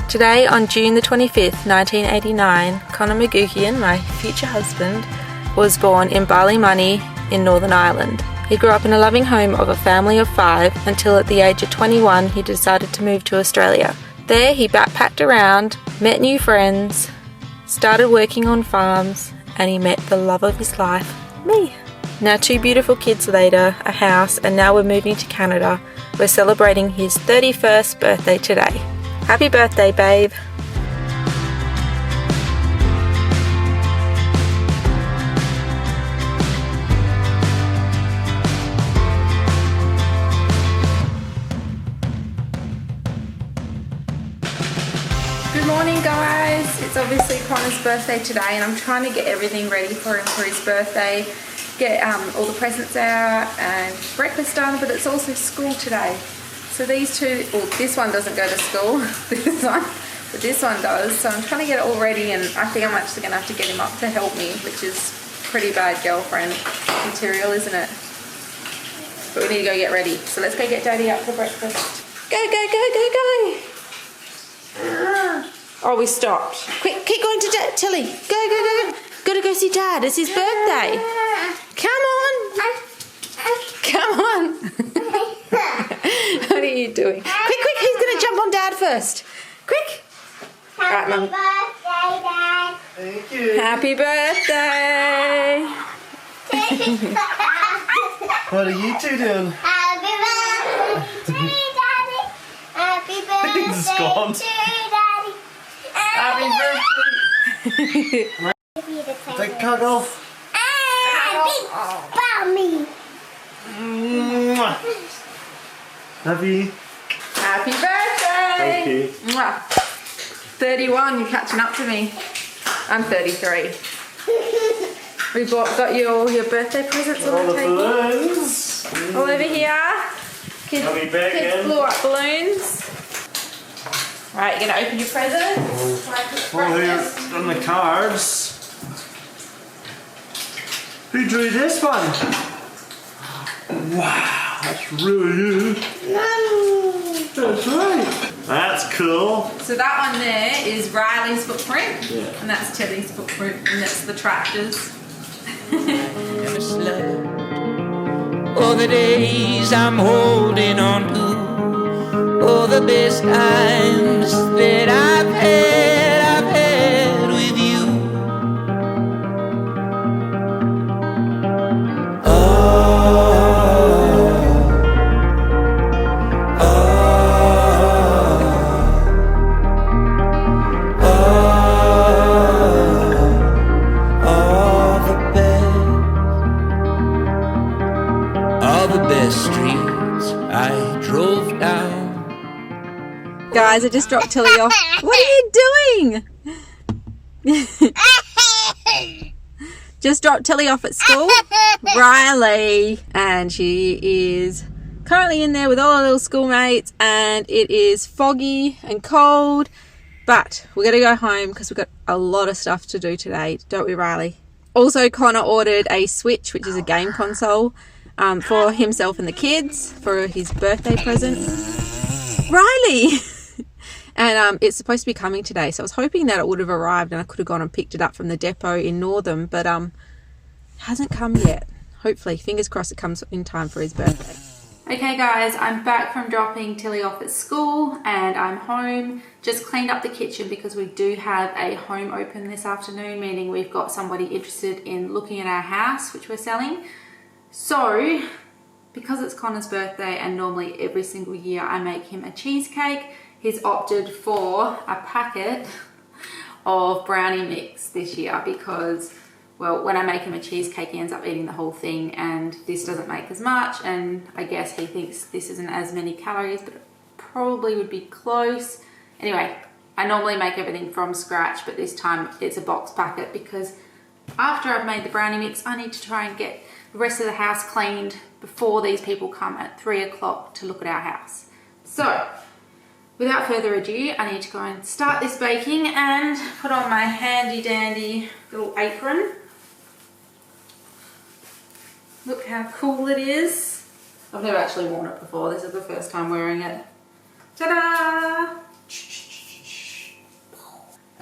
Today, on June the 25th, 1989, Conor McGuckian, my future husband, was born in Ballymoney in Northern Ireland. He grew up in a loving home of a family of 5 until at the age of 21 he decided to move to Australia. There he backpacked around, met new friends, started working on farms, and he met the love of his life, me. Now 2 beautiful kids later, a house, and now we're moving to Canada. We're celebrating his 31st birthday today. Happy birthday, babe. Good morning, guys. It's obviously Conor's birthday today and I'm trying to get everything ready for him for his birthday. Get all the presents out and breakfast done, but it's also school today. So these two, well, this one doesn't go to school, but this one does. So I'm trying to get it all ready, and I think I'm actually going to have to get him up to help me, which is pretty bad girlfriend material, isn't it? But we need to go get ready. So let's go get Daddy up for breakfast. Go, go, go, go, go. Oh, we stopped. Quick, keep going to Tilly. Go, go, go, go. Gotta go see Dad. It's his birthday. Come on. Come on. What are you doing? Quick, quick, he's going to jump on Dad first. Quick. Right, Mum. Happy birthday, Dad. Thank you. Happy birthday. What are you two doing? Happy birthday to you, Daddy. Happy birthday He's gone. to you, Daddy. Happy birthday. Big cuddle. Big bummy. Mwah. Love you. Happy birthday. Thank you. Mwah. 31, you're catching up to me. I'm 33. We got you all your birthday presents on All the the table. balloons. All over here. Kids, I'll be back kids in. blew up balloons. Right, you're going to open your presents. Well, here on the cards. Who drew this one? Wow, that's really you. That's right. That's cool. So that one there is Riley's footprint, and that's Teddy's footprint, and that's the tractors. Never slept. All the days I'm holding on to, all the best times that I've had with you. Guys, I just dropped Tilly off. What are you doing? Just dropped Tilly off at school. Riley. And she is currently in there with all her little schoolmates. And it is foggy and cold. But we're going to go home because we've got a lot of stuff to do today. Don't we, Riley? Also, Conor ordered a Switch, which is a game console, for himself and the kids for his birthday present. Riley! And it's supposed to be coming today, so I was hoping that it would have arrived and I could have gone and picked it up from the depot in Northern, but hasn't come yet. Hopefully, fingers crossed it comes in time for his birthday. Okay guys, I'm back from dropping Tilly off at school and I'm home. Just cleaned up the kitchen because we do have a home open this afternoon, meaning we've got somebody interested in looking at our house, which we're selling. So, because it's Conor's birthday and normally every single year I make him a cheesecake, he's opted for a packet of brownie mix this year because, well, when I make him a cheesecake he ends up eating the whole thing and this doesn't make as much, and I guess he thinks this isn't as many calories, but it probably would be close. Anyway, I normally make everything from scratch, but this time it's a box packet because after I've made the brownie mix I need to try and get the rest of the house cleaned before these people come at 3 o'clock to look at our house. So, without further ado, I need to go and start this baking and put on my handy dandy little apron. Look how cool it is. I've never actually worn it before. This is the first time wearing it. Ta-da!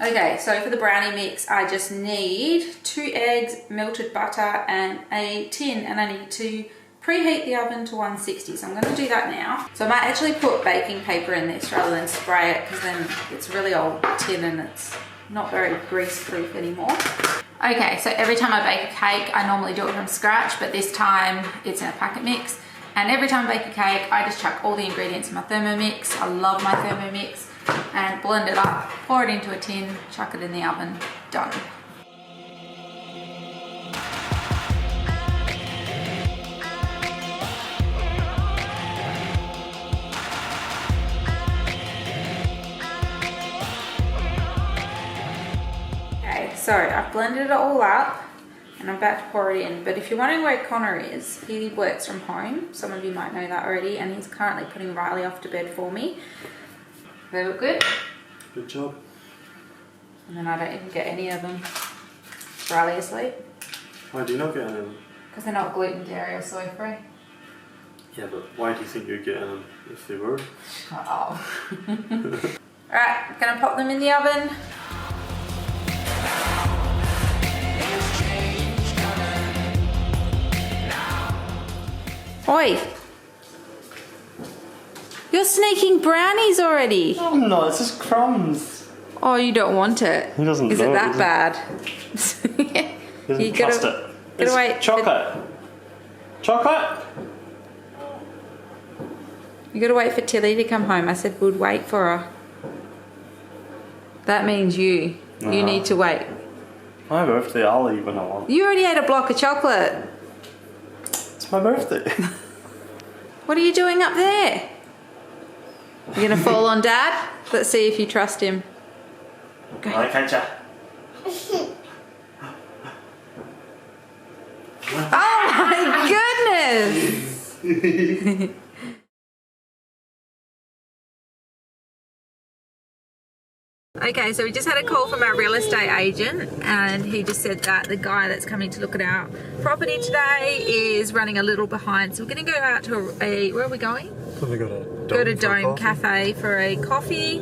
Okay, so for the brownie mix, I just need 2 eggs, melted butter, and a tin, and I need to preheat the oven to 160. So I'm going to do that now. So I might actually put baking paper in this rather than spray it, because then it's really old tin and it's not very grease proof anymore. Okay, so every time I bake a cake, I normally do it from scratch, but this time it's in a packet mix. And every time I bake a cake, I just chuck all the ingredients in my Thermomix. I love my Thermomix. And blend it up, pour it into a tin, chuck it in the oven, done. Okay, so I've blended it all up and I'm about to pour it in. But if you're wondering where Conor is, he works from home. Some of you might know that already, and he's currently putting Riley off to bed for me. They look good? Good job. And then I don't even get any of them. Riley asleep. Why do you not get any of them? Because they're not gluten, dairy or soy free. Yeah, but why do you think you'd get them if they were? Oh. Alright, I'm gonna pop them in the oven. Oi! You're sneaking brownies already. Oh no, it's just crumbs. Oh, you don't want it. He doesn't Is know it it, that does bad? He doesn't You trust gotta- it. gotta It's wait. chocolate. Chocolate? You gotta wait for Tilly to come home. I said we'd wait for her. That means you. You Uh-huh. need to wait. My birthday, I'll eat when I want. You already ate a block of chocolate. It's my birthday. What are you doing up there? You're gonna fall on Dad? Let's see if you trust him. I catch ya. Oh my goodness! Okay, so we just had a call from our real estate agent, and he just said that the guy that's coming to look at our property today is running a little behind. So we're going to go out to a, where are we going? Probably Go to Dome Cafe for a coffee,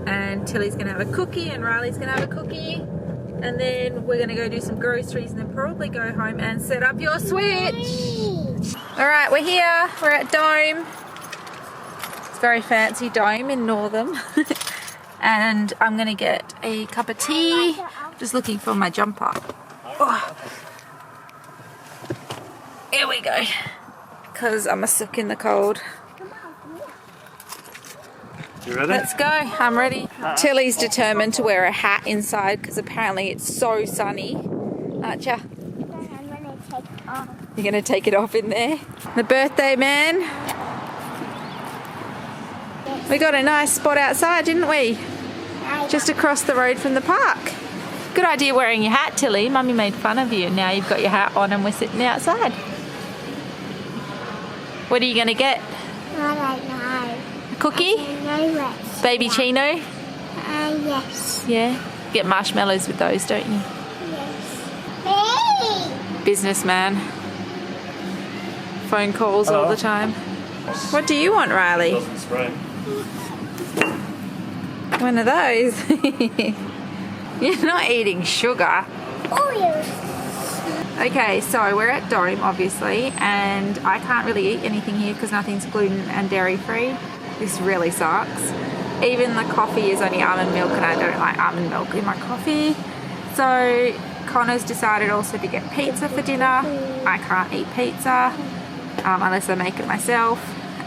and Tilly's going to have a cookie and Riley's going to have a cookie, and then we're going to go do some groceries and then probably go home and set up your Switch. Alright, we're here, we're at Dome. It's a very fancy Dome in Northam. And I'm gonna get a cup of tea. Just looking for my jumper. Oh. Here we go. Because I'm a sook in the cold. You ready? Let's go. I'm ready. Tilly's determined to wear a hat inside because apparently it's so sunny. Aren't ya? I'm gonna take it off. You're gonna take it off in there? The birthday man. We got a nice spot outside, didn't we? Just across the road from the park. Good idea wearing your hat, Tilly. Mummy made fun of you. Now you've got your hat on and we're sitting outside. What are you going to get? I don't know. A cookie? No rest. Baby Chino? Yes. Yeah. Get marshmallows with those, don't you? Yes. Hey! Businessman. Phone calls all Hello. the time. What do you want, Riley? Doesn't spray. One of those. You're not eating sugar. Oh, yes. Okay, so we're at Dome, obviously, and I can't really eat anything here because nothing's gluten and dairy free. This really sucks. Even the coffee is only almond milk, and I don't like almond milk in my coffee. So Connor's decided also to get pizza for dinner. I can't eat pizza unless I make it myself.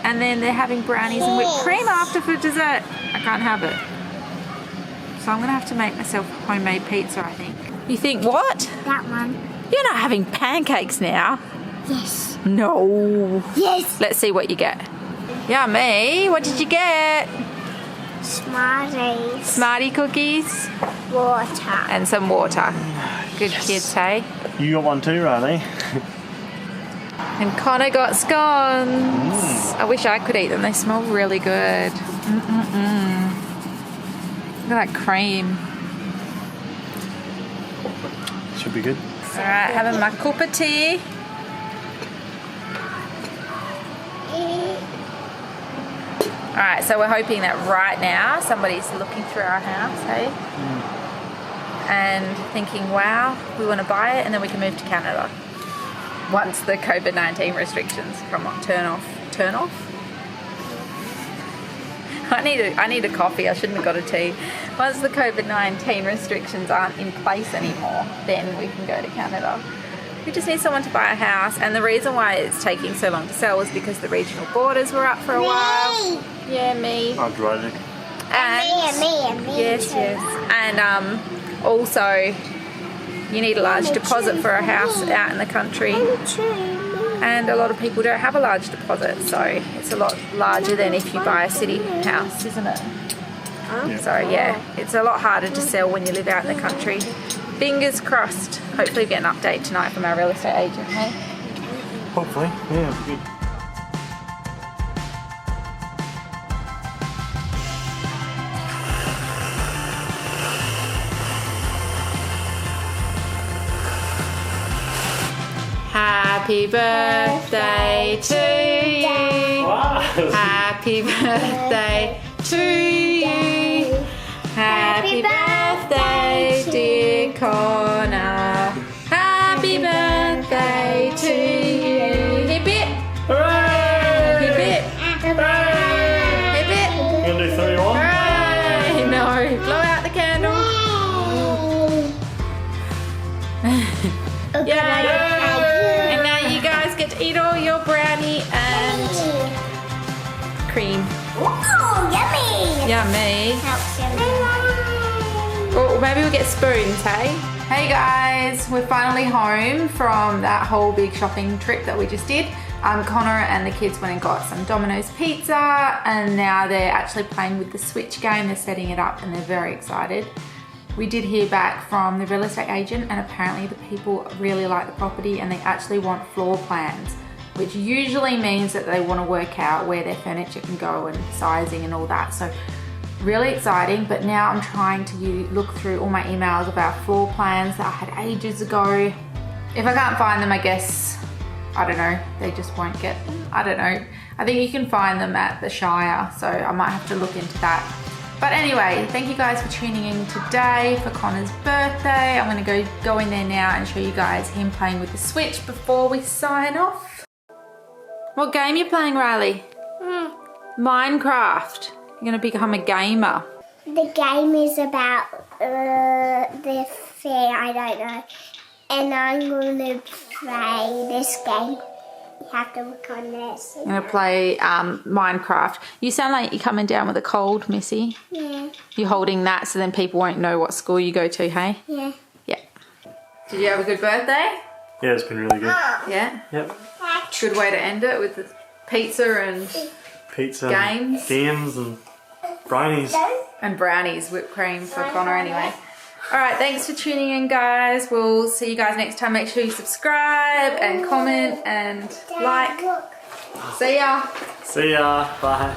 And then they're having brownies and whipped cream after for dessert. I can't have it. So I'm gonna have to make myself homemade pizza, I think. You think what? That one. You're not having pancakes now. Yes. No. Yes. Let's see what you get. Yummy. What did you get? Smarties. Smartie cookies Water. and some water. Good kids, hey? You got one too, Riley. And Conor got scones. I wish I could eat them. They smell really good. Look at that cream. Should be good. Alright, having my cup of tea. Alright, so we're hoping that right now somebody's looking through our house, hey? and thinking, wow, we want to buy it and then we can move to Canada once the COVID-19 restrictions turn off. I need a coffee. I shouldn't have got a tea. Once the COVID-19 restrictions aren't in place anymore, then we can go to Canada. We just need someone to buy a house, and the reason why it's taking so long to sell is because the regional borders were up for a while. Yeah, me. I'm driving. And Me yes, too. yes. And also, you need a large deposit for a house out in the country. And a lot of people don't have a large deposit, so it's a lot larger than if you buy a city house, isn't it? So yeah, it's a lot harder to sell when you live out in the country. Fingers crossed. Hopefully we get an update tonight from our real estate agent, hey? Hopefully, yeah, good. Happy birthday to you. Wow. Happy birthday to you. Happy birthday, dear Conor. Happy birthday to you. Hip hip. Hooray! Hip hip. Hooray! Hip hip. You gonna do 31? Hooray! No, blow out the candle. Yay! And now you guys get to eat all your brownie and cream. Oh, yummy! Yummy. Helps you. Well, maybe we'll get spoons, hey? Hey guys, we're finally home from that whole big shopping trip that we just did. Conor and the kids went and got some Domino's pizza, and now they're actually playing with the Switch game. They're setting it up and they're very excited. We did hear back from the real estate agent, and apparently the people really like the property and they actually want floor plans, which usually means that they want to work out where their furniture can go and sizing and all that. So really exciting, but now I'm trying to look through all my emails of our floor plans that I had ages ago. If I can't find them, I guess, I don't know, they just won't get them. I don't know. I think you can find them at the Shire, so I might have to look into that. But anyway, thank you guys for tuning in today for Conor's birthday. I'm gonna go in there now and show you guys him playing with the Switch before we sign off. What game are you playing, Riley? Minecraft. You're gonna become a gamer. The game is about the fair, I don't know. And I'm going to play this game. You have to look on this. I'm gonna play Minecraft. You sound like you're coming down with a cold, Missy. Yeah. You're holding that so then people won't know what school you go to, hey? Yeah. Yeah. Did you have a good birthday? Yeah, it's been really good. Yeah? Yep. Good way to end it with the pizza and Pizza, Games. games and brownies. brownies, whipped cream for Conor anyway. Alright, thanks for tuning in, guys. We'll see you guys next time. Make sure you subscribe and comment and like. See ya. See ya. Bye.